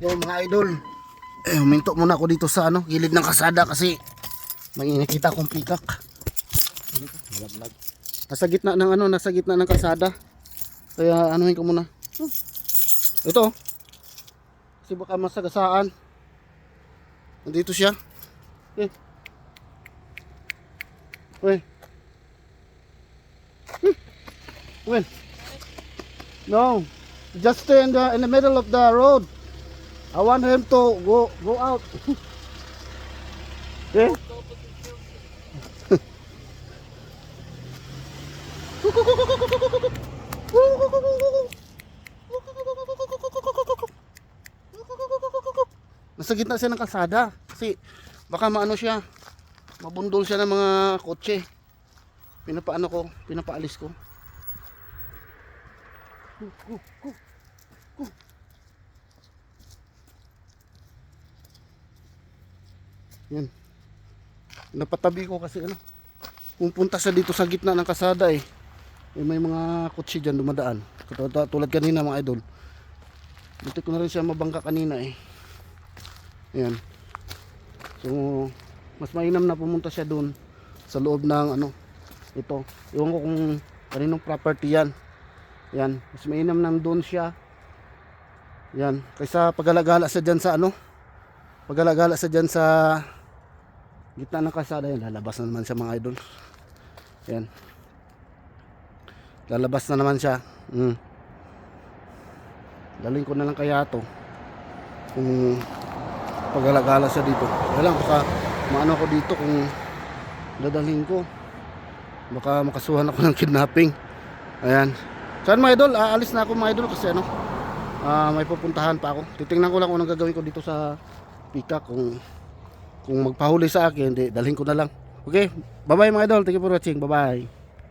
Yung mga idol, huminto muna ako dito sa gilid ng kasada kasi may nakita akong pikak. Malaglag. Nasa gitna ng kalsada. Kaya anuhin ko muna. Ito. Kasi baka masagasaan. Nandito siya. Eh. Wait. When? No. Just stay in the middle of the road. I want him to go out. Okay? Nasa gitna siya ng kalsada kasi baka maano siya, mabundol siya ng mga kotse. Pinapaalis ko. Yan. Napatabi ko kasi pupunta siya dito sa gitna ng kalsada eh. May mga kotse dyan dumadaan. Tulad kanina mga idol. Dito ko na rin siya mabangka kanina eh. Ayan. So mas mainam na pumunta siya doon sa loob ng ito. Iwan ko kung kaninong property yan. Yan. Mas mainam nang doon siya. Yan. Kaysa pagalagala siya dyan sa pagalagala siya dyan sa gitna ng kalsada. Yan. Lalabas na naman siya mga idol. Yan. Lalabas na naman siya. Daling ko na lang kaya to kung pagalagala siya dito. Kaya lang baka maano ako dito kung dadalhin ko. Baka makasuhan ako ng kidnapping. Ayan. Saan mga idol? Aalis na ako mga idol kasi may pupuntahan pa ako. Titingnan ko lang kung anong gagawin ko dito sa pikak. Kung magpahuli sa akin, dalhin ko na lang. Okay, bye bye mga idol. Thank you for watching. Bye bye.